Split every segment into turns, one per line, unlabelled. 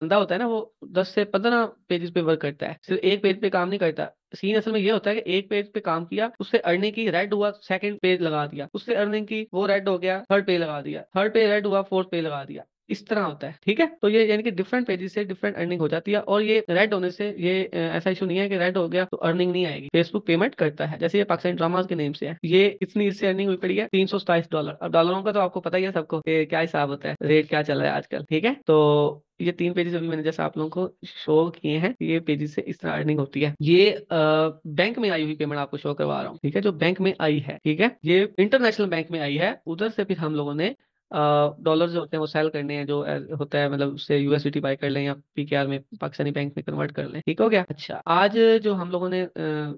बंदा होता है ना, वो 10 से 15 पेजेस पे वर्क करता है, सिर्फ एक पेज पे काम नहीं करता। सीन असल में ये होता है कि एक पेज पे काम किया, उससे अर्निंग की, रेड हुआ, सेकंड पेज लगा दिया, उससे अर्निंग की, वो रेड हो गया, थर्ड पेज लगा दिया, थर्ड पेज रेड हुआ, फोर्थ पेज लगा दिया। इस तरह होता है, ठीक है। तो ये यानी कि डिफरेंट पेजेस से डिफरेंट अर्निंग हो जाती है। और ये रेड होने से ये ऐसा इशू नहीं है कि रेड हो गया तो अर्निंग नहीं आएगी, फेसबुक पेमेंट करता है। जैसे ये पाकिस्तान ड्रामाज के नेम से है, ये इतनी इससे अर्निंग हुई पड़ी है $327। अब डॉलरों का तो आपको पता ही है सबको कि क्या हिसाब होता है, रेट क्या चल रहा है आजकल, ठीक है। तो ये 3 पेजेस अभी मैंने जैसे आप लोगों को शो किए हैं, ये पेजेस से इस तरह अर्निंग होती है। ये बैंक में आई हुई पेमेंट आपको शो करवा रहा हूँ, ठीक है, जो बैंक में आई है, ठीक है। ये इंटरनेशनल बैंक में आई है, उधर से फिर हम लोगों ने डॉलर जो होते हैं वो सेल करने हैं, जो होता है मतलब उससे यूएसडीटी बाय कर लें या पीकेआर में, पाकिस्तानी बैंक में कन्वर्ट कर लें, ठीक हो गया। अच्छा, आज जो हम लोगों ने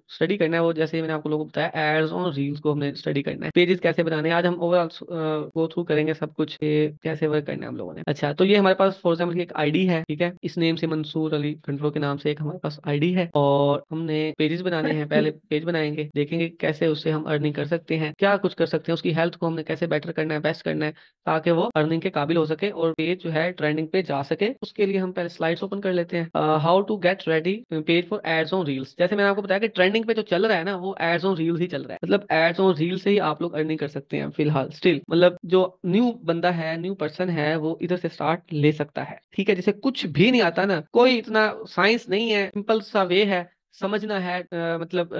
स्टडी करना है वो, जैसे मैंने आपको लोगों को बताया, एड्स और रील्स को हमने स्टडी करना है, पेजेस कैसे बनाने हैं, आज हम ओवरऑल गो थ्रू करेंगे सब कुछ, ये कैसे वर्क करना है हम लोगों ने। अच्छा, तो ये हमारे पास फॉर एग्जाम्पल एक आईडी है, ठीक है, इस नेम से मंसूर अली खंडरो के नाम से एक हमारे पास आईडी है, और हमने पेजेस बनाने हैं। पहले पेज बनाएंगे, देखेंगे कैसे उससे हम अर्निंग कर सकते हैं, क्या कुछ कर सकते हैं, उसकी हेल्थ को हमने कैसे बेटर करना है, बेस्ट करना है, ताकि वो अर्निंग के काबिल हो सके और पेज जो है ट्रेंडिंग पे जा सके। उसके लिए हम पहले स्लाइड्स ओपन कर लेते हैं। How to get ready page for ads on reels. जैसे मैंने आपको बताया कि ट्रेंडिंग पे जो चल रहा है ना, वो एड्स ऑन रील्स ही चल रहा है, मतलब एड्स ऑन रील्स से ही आप लोग अर्निंग कर सकते हैं फिलहाल स्टिल। मतलब जो न्यू बंदा है, न्यू पर्सन है, वो इधर से स्टार्ट ले सकता है, ठीक है। जिसे कुछ भी नहीं आता ना, कोई इतना साइंस नहीं है, सिंपल सा वे है, समझना है, मतलब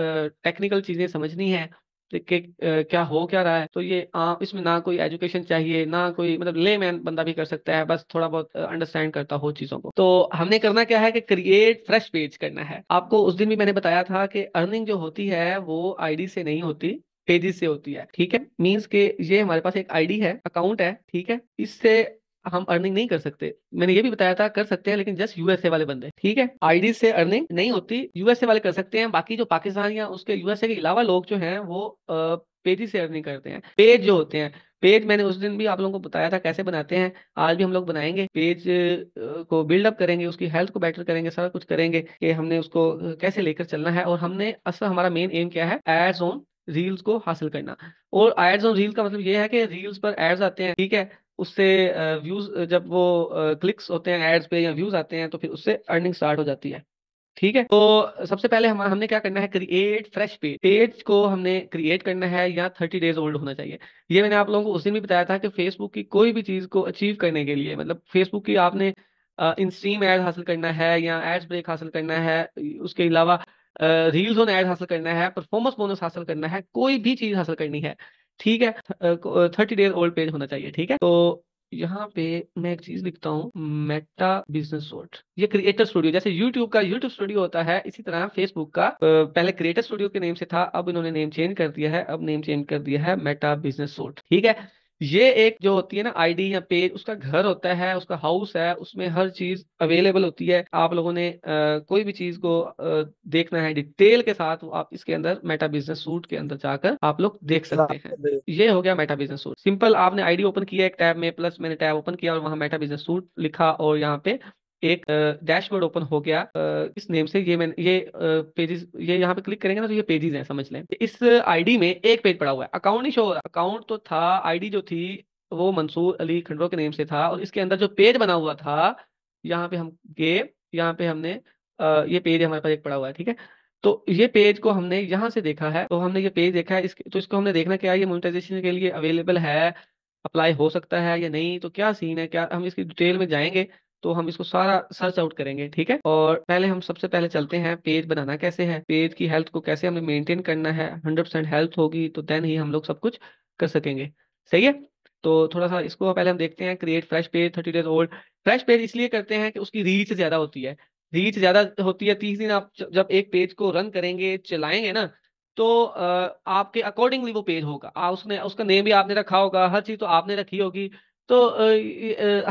टेक्निकल चीजें समझनी है कि क्या हो क्या रहा है, तो ये इसमें ना कोई एजुकेशन चाहिए, ना कोई, मतलब लेमैन बंदा भी कर सकता है, बस थोड़ा बहुत अंडरस्टैंड करता हो चीजों को। तो हमने करना क्या है कि क्रिएट फ्रेश पेज करना है। आपको उस दिन भी मैंने बताया था कि अर्निंग जो होती है वो आईडी से नहीं होती, पेजेस से होती है, ठीक है। मींस के ये हमारे पास एक आईडी है, अकाउंट है, ठीक है, इससे हम अर्निंग नहीं कर सकते। मैंने ये भी बताया था कर सकते हैं, लेकिन जस्ट यूएसए वाले बंदे, ठीक है, आईडी से अर्निंग नहीं होती, यूएसए वाले कर सकते हैं। बाकी जो पाकिस्तान या उसके यूएसए के अलावा लोग जो हैं वो पेज से अर्निंग करते हैं। पेज जो होते हैं, पेज मैंने उस दिन भी आप लोगों को बताया था कैसे बनाते हैं, आज भी हम लोग बनाएंगे पेज को बिल्डअप करेंगे, उसकी हेल्थ को बेटर करेंगे, सारा कुछ करेंगे कि हमने उसको कैसे लेकर चलना है। और हमने असल हमारा मेन एम क्या है, एड्स ऑन रील्स को हासिल करना। और एड्स ऑन रील का मतलब ये है कि रील्स पर एड्स आते हैं, ठीक है, उससे व्यूज, जब वो क्लिक्स होते हैं एड्स पे या व्यूज आते हैं, तो फिर उससे अर्निंग स्टार्ट हो जाती है, ठीक है। तो सबसे पहले हमने क्या करना है, क्रिएट फ्रेश पेज। पेज को हमने क्रिएट करना है, या 30 डेज ओल्ड होना चाहिए। ये मैंने आप लोगों को उस दिन भी बताया था कि फेसबुक की कोई भी चीज को अचीव करने के लिए, मतलब फेसबुक की आपने इन स्ट्रीम एड हासिल करना है, या एड्स ब्रेक हासिल करना है, उसके अलावा रील्स ऑन एड हासिल करना है, परफॉर्मेंस बोनस हासिल करना है, कोई भी चीज हासिल करनी है, ठीक है, 30 डेज ओल्ड पेज होना चाहिए, ठीक है। तो यहाँ पे मैं एक चीज लिखता हूँ, मेटा बिजनेस सूट। ये क्रिएटर स्टूडियो, जैसे यूट्यूब का यूट्यूब स्टूडियो होता है, इसी तरह फेसबुक का पहले क्रिएटर स्टूडियो के नेम से था, अब इन्होंने नेम चेंज कर दिया है, अब नेम चेंज कर दिया है मेटा बिजनेस सूट, ठीक है। ये एक जो होती है ना आईडी या पेज, उसका घर होता है, उसका हाउस है, उसमें हर चीज अवेलेबल होती है। आप लोगों ने कोई भी चीज को देखना है डिटेल के साथ, वो आप इसके अंदर मेटा बिजनेस सूट के अंदर जाकर आप लोग देख सकते हैं। ये हो गया मेटा बिजनेस सूट, सिंपल। आपने आईडी ओपन किया एक टैब में, प्लस मैंने टैब ओपन किया और वहां मेटा बिजनेस सूट लिखा, और यहाँ पे एक डैशबोर्ड ओपन हो गया इस नेम से। ये मैंने ये पेजेस, ये यहाँ पे क्लिक करेंगे ना, तो ये पेजेस हैं, समझ लें। इस आईडी में एक पेज पड़ा हुआ है, अकाउंट नहीं शो हो रहा, अकाउंट तो था, आईडी जो थी वो मंसूर अली खंडरो के नेम से था, और इसके अंदर जो पेज बना हुआ था, यहाँ पे हम गए, यहाँ पे हमने ये पेज हमारे पास एक पड़ा हुआ है, ठीक है। तो ये पेज को हमने यहाँ से देखा है, तो हमने ये पेज देखा है, इसके तो इसको हमने देखना क्या है, ये मोनेटाइजेशन के लिए अवेलेबल है, अप्लाई हो सकता है या नहीं, तो क्या सीन है, क्या हम इसकी डिटेल में जाएंगे, तो हम इसको सारा सर्च आउट करेंगे, ठीक है। और पहले हम सबसे पहले चलते हैं, पेज बनाना कैसे है, पेज की हेल्थ को कैसे हमें मेंटेन करना है, 100% हेल्थ होगी तो देन ही हम लोग सब कुछ कर सकेंगे, सही है। तो थोड़ा सा इसको पहले हम देखते हैं, create fresh page 30 days old. Fresh page इसलिए करते हैं कि उसकी रीच ज्यादा होती है, रीच ज्यादा होती है। 30 दिन आप जब एक पेज को रन करेंगे, चलाएंगे ना, तो आपके अकॉर्डिंगली वो पेज होगा। उसने उसका नेम भी आपने रखा होगा, हर चीज तो आपने रखी होगी, तो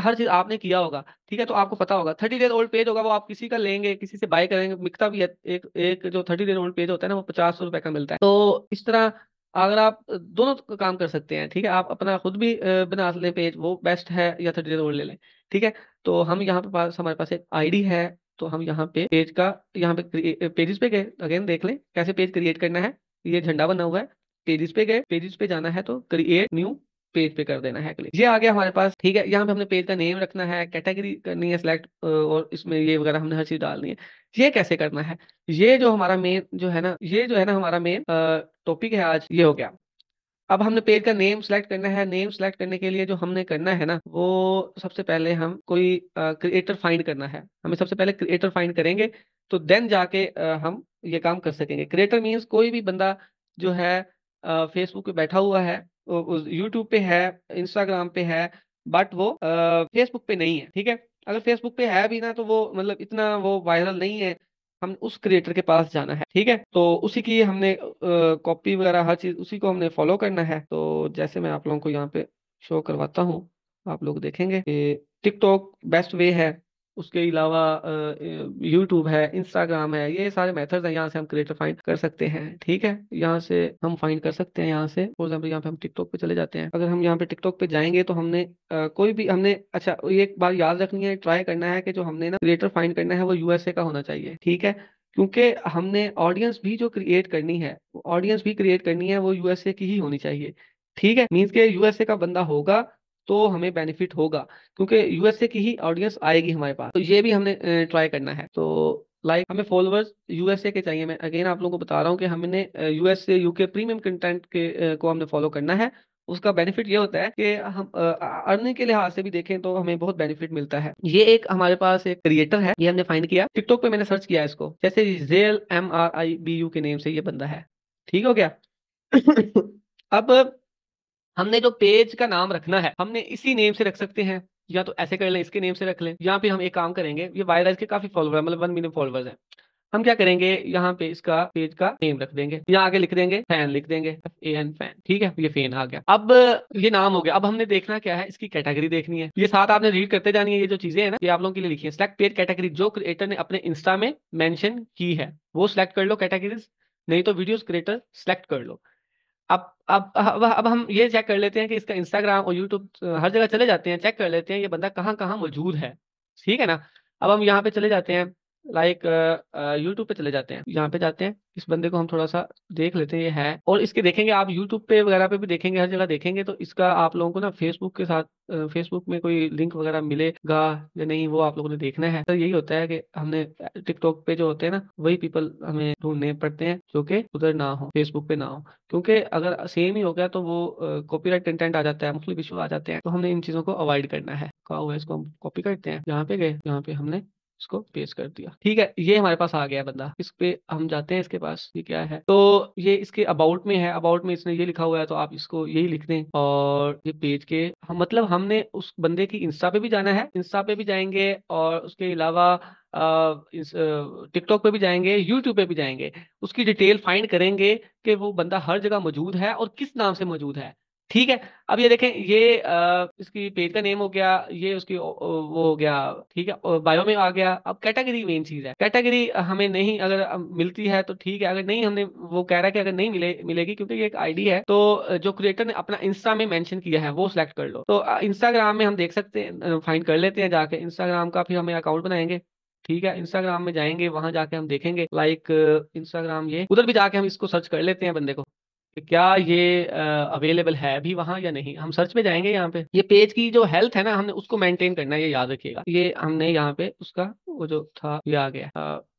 हर चीज आपने किया होगा, ठीक है। तो आपको पता होगा 30 डेज ओल्ड पेज होगा, वो आप किसी का लेंगे, किसी से बाय करेंगे, बिकता भी है। एक एक जो 30 डेज ओल्ड पेज होता है ना, वो 50 रुपए का मिलता है। तो इस तरह अगर आप दोनों काम कर सकते हैं, ठीक है, आप अपना खुद भी बना लें पेज, वो बेस्ट है, या 30 डेज ओल्ड ले लें, ठीक है। तो हम यहाँ पे हमारे पास एक आईडी है, तो हम यहाँ पे पेज का, यहाँ पे पेजेस पे गए, अगेन देख लें कैसे पेज क्रिएट करना है। ये झंडा बना हुआ है, पेजेस पे गए, पेजेस पे जाना है तो क्रिएट न्यू पेज पे कर देना है क्लिक। ये आ गया हमारे पास, ठीक है। यहाँ पे हमने पेज का नेम रखना है, कैटेगरी करनी है सिलेक्ट, और इसमें ये वगैरह हमने हर चीज डालनी है। ये कैसे करना है, ये जो हमारा मेन जो है ना, ये जो है ना हमारा मेन टॉपिक है आज, ये हो गया। अब हमने पेज का नेम सेलेक्ट करना है। नेम सेलेक्ट करने के लिए जो हमने करना है ना, वो सबसे पहले हम कोई क्रिएटर फाइंड करना है। हमें सबसे पहले क्रिएटर फाइंड करेंगे, तो देन जाके हम ये काम कर सकेंगे। क्रिएटर मीन्स कोई भी बंदा जो है फेसबुक पे बैठा हुआ है, यूट्यूब पे है, इंस्टाग्राम पे है, बट वो फेसबुक पे नहीं है, ठीक है। अगर फेसबुक पे है भी ना, तो वो मतलब इतना वो वायरल नहीं है। हम उस क्रिएटर के पास जाना है, ठीक है। तो उसी की हमने कॉपी वगैरह हर चीज उसी को हमने फॉलो करना है। तो जैसे मैं आप लोगों को यहाँ पे शो करवाता हूँ, आप लोग देखेंगे कि टिकटॉक बेस्ट वे है, उसके अलावा यूट्यूब है, इंस्टाग्राम है, ये सारे मेथड्स हैं। यहाँ से हम क्रिएटर फाइंड कर सकते हैं, ठीक है। यहाँ से हम फाइंड कर सकते हैं। यहाँ से फॉर एग्जाम्पल यहाँ पे हम टिकटॉक पे चले जाते हैं। अगर हम यहाँ पे टिकटॉक पे जाएंगे तो हमने कोई भी हमने, अच्छा ये एक बात याद रखनी है, ट्राई करना है कि जो हमने ना क्रिएटर फाइंड करना है वो यूएसए का होना चाहिए, ठीक है। क्योंकि हमने ऑडियंस भी जो क्रिएट करनी है, ऑडियंस भी क्रिएट करनी है, वो यूएसए की ही होनी चाहिए, ठीक है। मीन्स के यूएसए का बंदा होगा तो हमें बेनिफिट होगा, क्योंकि यूएसए की ही ऑडियंस आएगी हमारे पास। तो ये भी हमने ट्राई करना है। तो लाइक हमें फॉलोअर्स यूएसए के चाहिए। मैं अगेन आप लोगों को बता रहा हूँ कि हमने यूएसए यूके प्रीमियम कंटेंट के को हमने फॉलो करना है। उसका बेनिफिट ये होता है कि हम अर्निंग के लिहाज से भी देखें तो हमें बहुत बेनिफिट मिलता है। ये एक हमारे पास एक क्रिएटर है, ये हमने फाइंड किया टिकटॉक पे, मैंने सर्च किया इसको, जैसे जेल MRIBU के नेम से ये बंदा है, ठीक हो गया। अब हमने जो पेज का नाम रखना है, हमने इसी नेम से रख सकते हैं, या तो ऐसे कर लें, इसके नेम से रख लें। यहाँ पे हम एक काम करेंगे, ये वायरस के काफी फॉलोवर है, मतलब 1 मिलियन फॉलोवर्स हैं। हम क्या करेंगे, यहाँ पे इसका पेज का नेम रख देंगे, यहाँ आगे लिख देंगे फैन, लिख देंगे FAN फैन, ठीक है। ये फैन आ गया। अब ये नाम हो गया। अब हमने देखना क्या है, इसकी कैटेगरी देखनी है। ये साथ आपने रीड करते जानी है। ये जो चीजें हैं ना, ये आप लोगों के लिए लिखी है। सिलेक्ट पेज कैटेगरी, जो क्रिएटर ने अपने इंस्टा में मेंशन की है वो सिलेक्ट कर लो कैटेगरीज, नहीं तो वीडियोस क्रिएटर सिलेक्ट कर लो। अब हम ये चेक कर लेते हैं कि इसका इंस्टाग्राम और यूट्यूब हर जगह चले जाते हैं, चेक कर लेते हैं ये बंदा कहाँ कहाँ मौजूद है, ठीक है ना। अब हम यहाँ पे चले जाते हैं, लाइक यूट्यूब पे चले जाते हैं, यहाँ पे जाते हैं, इस बंदे को हम थोड़ा सा देख लेते हैं, ये है। और इसके देखेंगे आप यूट्यूब पे वगैरह पे भी देखेंगे, हर जगह देखेंगे, तो इसका आप लोगों को ना फेसबुक के साथ फेसबुक में कोई लिंक वगैरह मिलेगा या नहीं, वो आप लोगों ने देखना है। तो यही होता है कि हमने टिकटॉक पे जो होते हैं ना, वही पीपल हमें ढूंढने पड़ते हैं जो कि उधर ना हो, फेसबुक पे ना हो। क्योंकि अगर सेम ही हो गया तो वो कॉपीराइट कंटेंट आ जाता है, मुख्तलिफ इशू आ जाते हैं। तो हमने इन चीजों को अवॉइड करना है। कहा हुआ है, इसको हम कॉपी करते हैं, यहाँ पे गए, यहाँ पे हमने इसको पेस्ट कर दिया, ठीक है। ये हमारे पास आ गया बंदा। इस पे हम जाते हैं, इसके पास ये क्या है, तो ये इसके अबाउट में है। अबाउट में इसने ये लिखा हुआ है, तो आप इसको यही लिख दें। और ये पेज के हम मतलब हमने उस बंदे की इंस्टा पे भी जाना है, इंस्टा पे भी जाएंगे, और उसके अलावा इस टिकटॉक पे भी जाएंगे, यूट्यूब पे भी जाएंगे, उसकी डिटेल फाइंड करेंगे कि वो बंदा हर जगह मौजूद है और किस नाम से मौजूद है, ठीक है। अब ये देखें, ये इसकी पेज का नेम हो गया, ये उसकी वो हो गया, ठीक है, और बायो में आ गया। अब कैटेगरी मेन चीज है। कैटेगरी हमें नहीं, अगर मिलती है तो ठीक है, अगर नहीं, हमने वो कह रहा है कि अगर नहीं मिलेगी, क्योंकि ये एक आईडी है, तो जो क्रिएटर ने अपना इंस्टा में मेंशन किया है वो सिलेक्ट कर लो। तो इंस्टाग्राम में हम देख सकते हैं, फाइंड कर लेते हैं जाके इंस्टाग्राम का, फिर हमें अकाउंट बनाएंगे, ठीक है। इंस्टाग्राम में जाएंगे, वहां जाके हम देखेंगे, लाइक इंस्टाग्राम, ये उधर भी जाके हम इसको सर्च कर लेते हैं बंदे को, कि क्या ये अवेलेबल है भी वहां या नहीं। हम सर्च में जाएंगे, यहाँ पे ये पेज की जो हेल्थ है ना, हमने उसको मेंटेन करना है, ये याद रखिएगा। ये हमने यहाँ पे उसका वो जो था ये आ गया,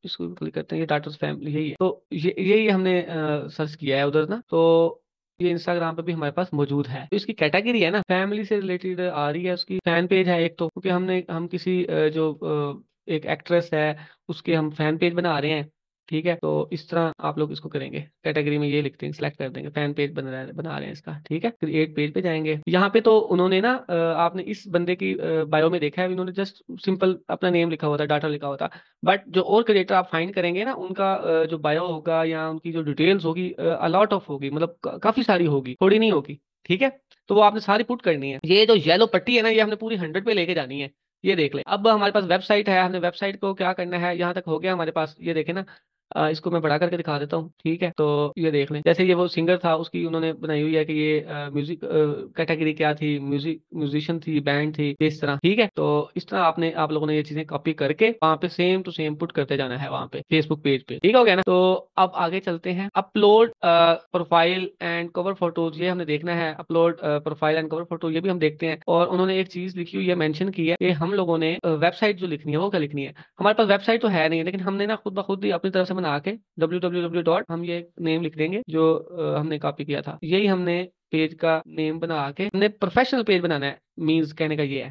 इसको क्लिक करते हैं, ये डाटा फैमिली यही है। तो यही हमने सर्च किया है उधर ना, तो ये इंस्टाग्राम पे भी हमारे पास मौजूद है। तो इसकी कैटेगरी है ना, फैमिली से रिलेटेड आ रही है। उसकी फैन पेज है एक, तो क्योंकि हम किसी जो एक एक्ट्रेस है उसके हम फैन पेज बना रहे हैं, ठीक है। तो इस तरह आप लोग इसको करेंगे, कैटेगरी में ये लिखते हैं, सिलेक्ट कर देंगे, फैन पेज बना रहे हैं इसका, ठीक है। क्रिएट पेज पे जाएंगे, यहाँ पे तो उन्होंने ना आपने इस बंदे की बायो में देखा है, उन्होंने जस्ट सिंपल अपना नेम लिखा हुआ था, डाटा लिखा हुआ था। बट जो और क्रिएटर आप फाइंड करेंगे ना, उनका जो बायो होगा या उनकी जो डिटेल्स होगी, अलॉट ऑफ होगी, मतलब काफी सारी होगी, थोड़ी नहीं होगी, ठीक है। तो वो आपने सारी पुट करनी है। ये जो येलो पट्टी है ना, ये हमने पूरी 100 पे लेके जानी है। ये देख ले। अब हमारे पास वेबसाइट है, हमने वेबसाइट को क्या करना है, यहाँ तक हो गया हमारे पास, ये देखे ना, इसको मैं बढ़ा करके दिखा देता हूँ, ठीक है। तो ये देख लें, जैसे ये वो सिंगर था, उसकी उन्होंने बनाई हुई है कि ये म्यूजिक कैटेगरी क्या थी, म्यूजिशियन थी, बैंड थी, इस तरह, ठीक है। तो इस तरह आप लोगों ने ये चीजें कॉपी करके वहां पे सेम टू सेम पुट करते जाना है वहां पे फेसबुक पेज पे, ठीक हो गया ना। तो अब आगे चलते हैं, upload profile and cover photos, ये हमने देखना है। Upload profile and cover photo ये भी हम देखते हैं। और उन्होंने एक चीज लिखी हुई है, मेंशन की है कि हम लोगों ने वेबसाइट जो लिखनी है वो क्या लिखनी है। हमारे पास वेबसाइट तो है नहीं, लेकिन हमने ना खुद ब खुद ही अपनी तरफ से बना के www डॉट, हम ये नेम लिख देंगे जो हमने कॉपी किया था, यही हमने पेज का नेम बना के हमने प्रोफेशनल पेज बनाना है। मीन्स कहने का ये है,